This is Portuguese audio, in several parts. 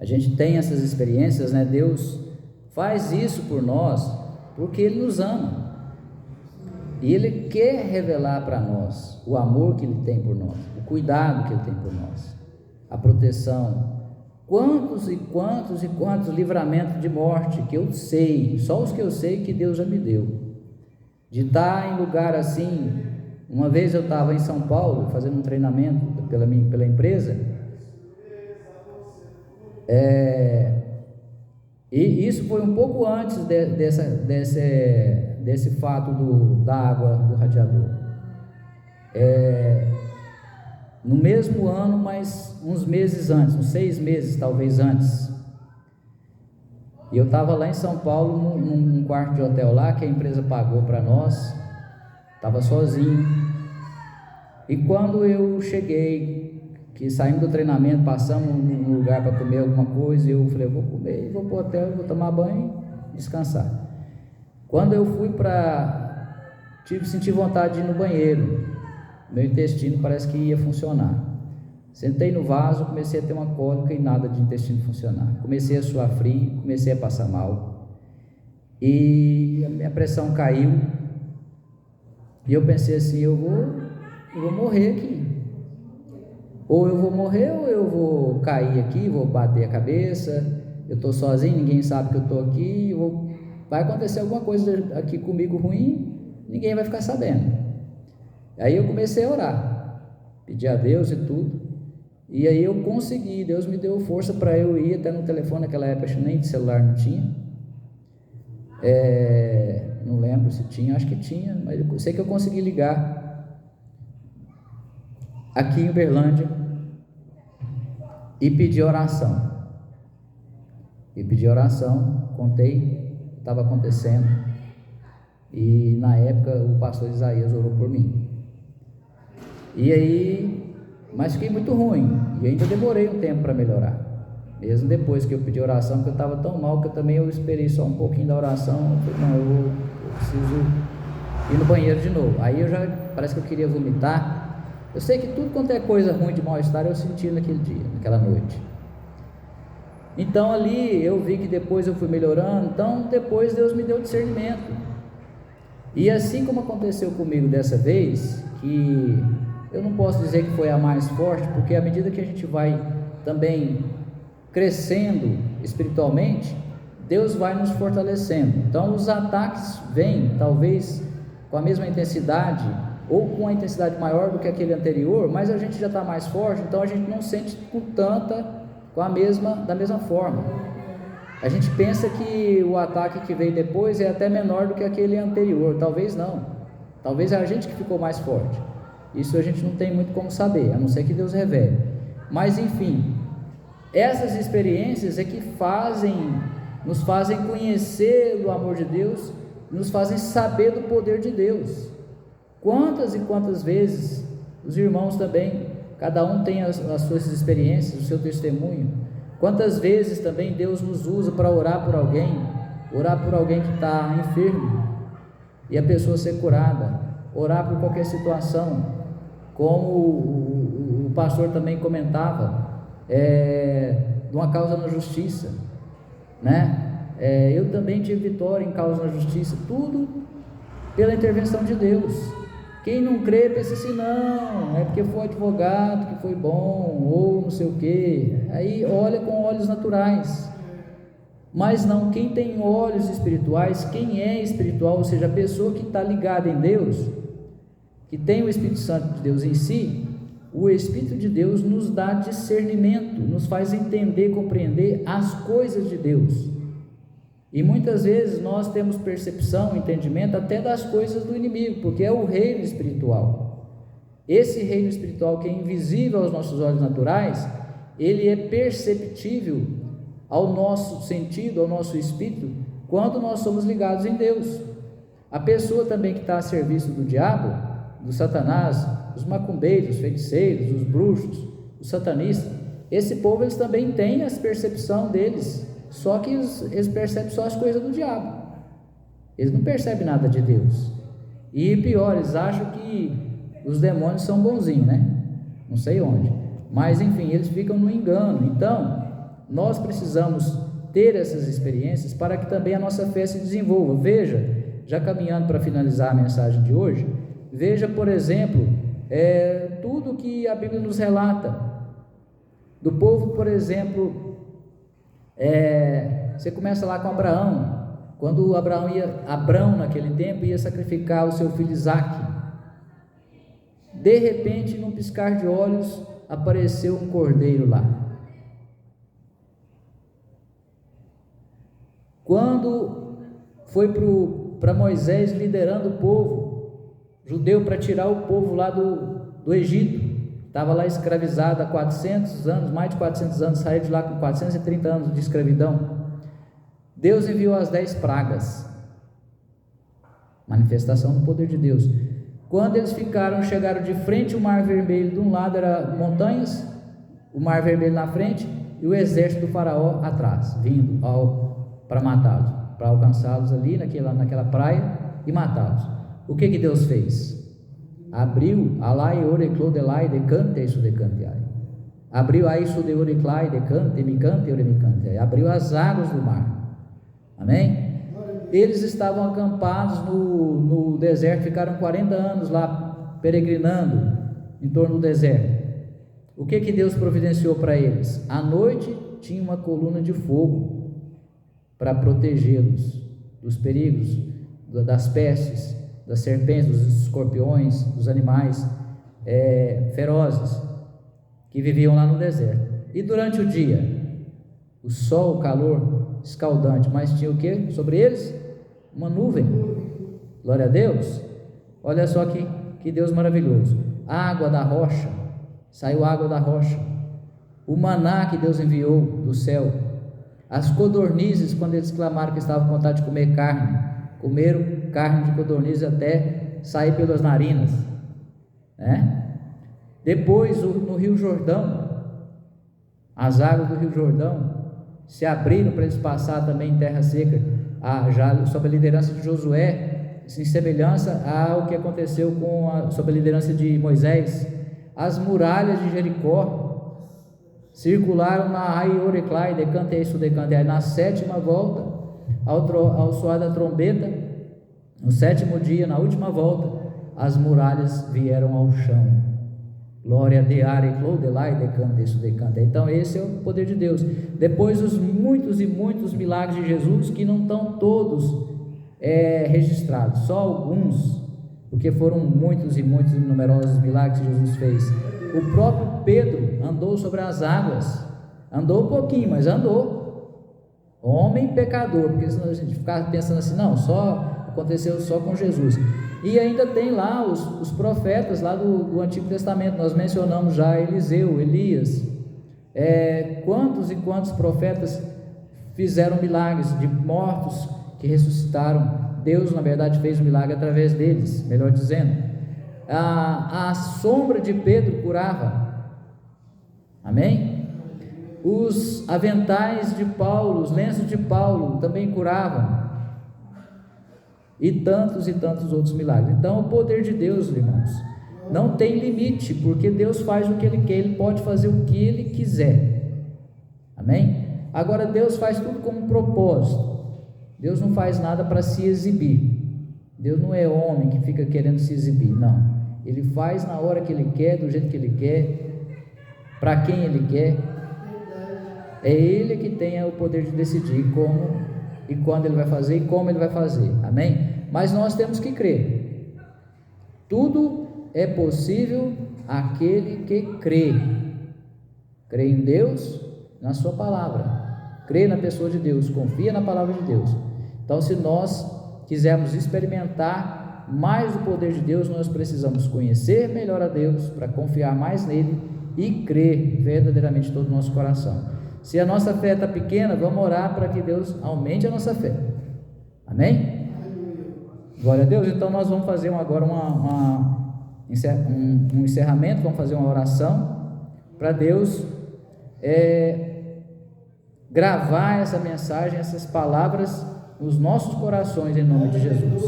A gente tem essas experiências, né? Deus faz isso por nós porque Ele nos ama. E Ele quer revelar para nós o amor que Ele tem por nós, o cuidado que Ele tem por nós, a proteção. Quantos e quantos e quantos livramentos de morte que eu sei, só os que eu sei que Deus já me deu. De estar em lugar assim. Uma vez eu estava em São Paulo fazendo um treinamento pela empresa, e isso foi um pouco antes desse fato da água do radiador. No mesmo ano, mas uns meses antes, uns 6 meses talvez antes, e eu estava lá em São Paulo, num quarto de hotel lá, que a empresa pagou para nós, estava sozinho, e quando eu cheguei, que saímos do treinamento, passamos num lugar para comer alguma coisa, eu falei, eu vou comer, vou para o hotel, vou tomar banho, descansar. Quando eu fui senti vontade de ir no banheiro, meu intestino parece que ia funcionar. Sentei no vaso, comecei a ter uma cólica e nada de intestino funcionar. Comecei a suar frio, comecei a passar mal. E a minha pressão caiu. E eu pensei assim, eu vou morrer aqui. Ou eu vou morrer, ou eu vou cair aqui, vou bater a cabeça. Eu estou sozinho, ninguém sabe que eu estou aqui. Vai acontecer alguma coisa aqui comigo ruim, ninguém vai ficar sabendo. Aí eu comecei a orar, pedir a Deus e tudo, e aí eu consegui, Deus me deu força para eu ir até no telefone. Naquela época acho que nem de celular não tinha, não lembro se tinha, acho que tinha, mas eu sei que eu consegui ligar aqui em Uberlândia e pedir oração, contei o que estava acontecendo, e na época o pastor Isaías orou por mim. E aí, mas fiquei muito ruim, e ainda demorei um tempo para melhorar, mesmo depois que eu pedi oração, porque eu estava tão mal que eu esperei só um pouquinho da oração. Eu falei, não, eu preciso ir no banheiro de novo. Aí parece que eu queria vomitar. Eu sei que tudo quanto é coisa ruim de mal-estar eu senti naquele dia, naquela noite. Então ali eu vi que depois eu fui melhorando. Então depois Deus me deu discernimento, e assim como aconteceu comigo dessa vez, que eu não posso dizer que foi a mais forte, porque à medida que a gente vai também crescendo espiritualmente, Deus vai nos fortalecendo. Então os ataques vêm talvez com a mesma intensidade, ou com a intensidade maior do que aquele anterior, mas a gente já está mais forte, então a gente não sente da mesma forma. A gente pensa que o ataque que veio depois é até menor do que aquele anterior. Talvez não, talvez é a gente que ficou mais forte. Isso a gente não tem muito como saber, a não ser que Deus revele. Mas enfim, essas experiências é que nos fazem conhecer o amor de Deus, nos fazem saber do poder de Deus. Quantas e quantas vezes os irmãos também, cada um tem as suas experiências, o seu testemunho. Quantas vezes também Deus nos usa para orar por alguém que está enfermo e a pessoa ser curada, orar por qualquer situação, como o pastor também comentava, de uma causa na justiça, né? Eu também tive vitória em causa na justiça, tudo pela intervenção de Deus. Quem não crê pensa assim, não, é porque foi advogado que foi bom, ou não sei o que, aí olha com olhos naturais. Mas não, quem tem olhos espirituais, quem é espiritual, ou seja, a pessoa que está ligada em Deus, que tem o Espírito Santo de Deus em si, o Espírito de Deus nos dá discernimento, nos faz entender, compreender as coisas de Deus. E muitas vezes nós temos percepção, entendimento até das coisas do inimigo, porque é o reino espiritual. Esse reino espiritual que é invisível aos nossos olhos naturais, ele é perceptível ao nosso sentido, ao nosso espírito, quando nós somos ligados em Deus. A pessoa também que está a serviço do diabo, do Satanás, os macumbeiros, os feiticeiros, os bruxos, os satanistas, esse povo eles também têm a percepção deles, só que eles percebem só as coisas do diabo, eles não percebem nada de Deus. E pior, eles acham que os demônios são bonzinhos, né? Não sei onde, Mas enfim, eles ficam no engano. Então, nós precisamos ter essas experiências para que também a nossa fé se desenvolva. Veja, já caminhando para finalizar a mensagem de hoje, veja, por exemplo, tudo que a Bíblia nos relata do povo, por exemplo, você começa lá com Abraão. Quando Abraão naquele tempo ia sacrificar o seu filho Isaque, de repente, num piscar de olhos, apareceu um cordeiro lá. Quando foi para Moisés liderando o povo judeu para tirar o povo lá do Egito, estava lá escravizado há 400 anos, mais de 400 anos, saiu de lá com 430 anos de escravidão. Deus enviou as 10 pragas, manifestação do poder de Deus. Quando eles chegaram de frente ao Mar Vermelho, de um lado era montanhas, o Mar Vermelho na frente e o exército do faraó atrás, vindo para matá-los, para alcançá-los ali naquela praia e matá-los. O que Deus fez? Abriu, alai oreclodelai decante isso decanteai. Abriu a isso de oreclai decante micante oremicante. Abriu as águas do mar. Amém? Eles estavam acampados no deserto, ficaram 40 anos lá peregrinando em torno do deserto. O que Deus providenciou para eles? À noite tinha uma coluna de fogo para protegê-los dos perigos, das pestes, das serpentes, dos escorpiões, dos animais ferozes que viviam lá no deserto. E durante o dia, o sol, o calor escaldante, mas tinha o que sobre eles? Uma nuvem. Glória a Deus. Olha só que Deus maravilhoso. Água da rocha, saiu água da rocha. O maná que Deus enviou do céu. As codornizes, quando eles clamaram que estavam com vontade de comer carne, comeram carne de codornizes até sair pelas narinas, né? Depois no Rio Jordão, as águas do Rio Jordão se abriram para eles passar também em terra seca, já sob a liderança de Josué, em semelhança ao que aconteceu sob a liderança de Moisés. As muralhas de Jericó circularam na Aioreclai, decante isso, decante. Aí na 7ª volta, ao soar da trombeta, no 7º dia, na última volta, as muralhas vieram ao chão. Glória a Deus, cloudelai, decante isso, decante. Então esse é o poder de Deus. Depois os muitos e muitos milagres de Jesus, que não estão todos registrados, só alguns, porque foram muitos e muitos e numerosos milagres que Jesus fez. O próprio Pedro andou sobre as águas, andou um pouquinho, mas andou. Homem pecador, porque senão a gente ficar pensando assim, não, aconteceu só com Jesus. E ainda tem lá os profetas lá do Antigo Testamento. Nós mencionamos já Eliseu, Elias. Quantos e quantos profetas fizeram milagres de mortos que ressuscitaram? Deus, na verdade, fez o milagre através deles, melhor dizendo. A sombra de Pedro curava. Amém? Os aventais de Paulo, os lenços de Paulo também curavam. E tantos outros milagres. Então o poder de Deus, irmãos, não tem limite, porque Deus faz o que Ele quer, Ele pode fazer o que Ele quiser. Amém? Agora Deus faz tudo com um propósito. Deus não faz nada para se exibir. Deus não é homem que fica querendo se exibir, não. Ele faz na hora que Ele quer, do jeito que Ele quer, para quem Ele quer. É Ele que tem o poder de decidir como e quando Ele vai fazer e como Ele vai fazer. Amém? Mas nós temos que crer. Tudo é possível àquele que crê. Crê em Deus, na sua palavra. Crê na pessoa de Deus, confia na palavra de Deus. Então, se nós quisermos experimentar mais o poder de Deus, nós precisamos conhecer melhor a Deus, para confiar mais nele e crer verdadeiramente todo o nosso coração. Se a nossa fé está pequena, vamos orar para que Deus aumente a nossa fé. Amém? Glória a Deus. Então nós vamos fazer agora um encerramento, vamos fazer uma oração para Deus gravar essa mensagem, essas palavras nos nossos corações, em nome de Jesus.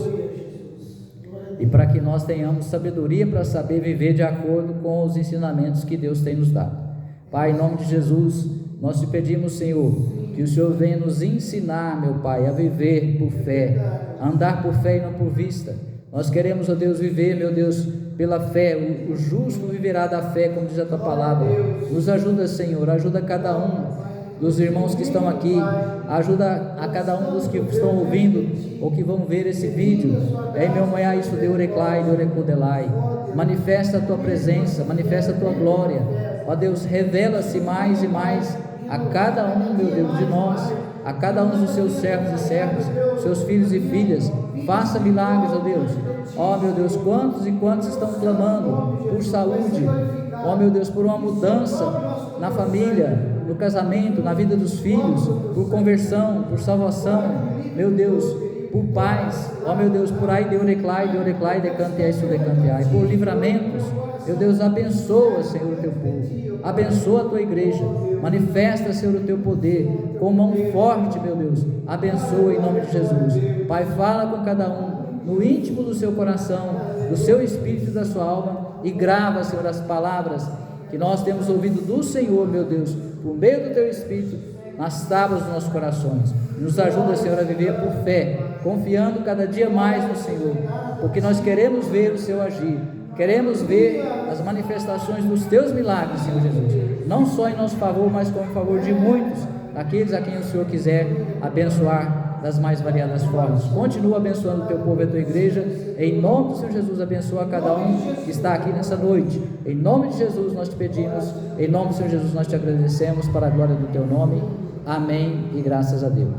E para que nós tenhamos sabedoria para saber viver de acordo com os ensinamentos que Deus tem nos dado. Pai, em nome de Jesus, nós te pedimos, Senhor, que o Senhor venha nos ensinar, meu Pai, a viver por fé, a andar por fé e não por vista. Nós queremos, ó Deus, viver, meu Deus, pela fé. O justo viverá da fé, como diz a tua palavra. Nos ajuda, Senhor, ajuda cada um dos irmãos que estão aqui, ajuda a cada um dos que estão ouvindo ou que vão ver esse vídeo. Manifesta a tua presença, manifesta a tua glória, ó Deus, revela-se mais e mais a cada um, meu Deus, de nós, a cada um dos seus servos e servas, seus filhos e filhas. Faça milagres, ó Deus. Ó meu Deus, quantos e quantos estão clamando por saúde, ó meu Deus, por uma mudança na família, no casamento, na vida dos filhos, por conversão, por salvação, meu Deus, por paz, ó meu Deus, por ai de oreclai, decanteai, sudecanteai, por livramentos. Meu Deus, abençoa, Senhor, o teu povo, abençoa a tua igreja, manifesta, Senhor, o teu poder, com mão forte, meu Deus, abençoa em nome de Jesus. Pai, fala com cada um, no íntimo do seu coração, do seu espírito e da sua alma, e grava, Senhor, as palavras que nós temos ouvido do Senhor, meu Deus, por meio do teu Espírito, nas tábuas dos nossos corações. Nos ajuda, Senhor, a viver por fé, confiando cada dia mais no Senhor, porque nós queremos ver o Seu agir, queremos ver as manifestações dos teus milagres, Senhor Jesus, não só em nosso favor, mas como em favor de muitos, aqueles a quem o Senhor quiser abençoar das mais variadas formas. Continua abençoando o teu povo e a tua igreja, em nome do Senhor Jesus. Abençoa cada um que está aqui nessa noite, em nome de Jesus nós te pedimos, em nome do Senhor Jesus nós te agradecemos, para a glória do teu nome, amém e graças a Deus.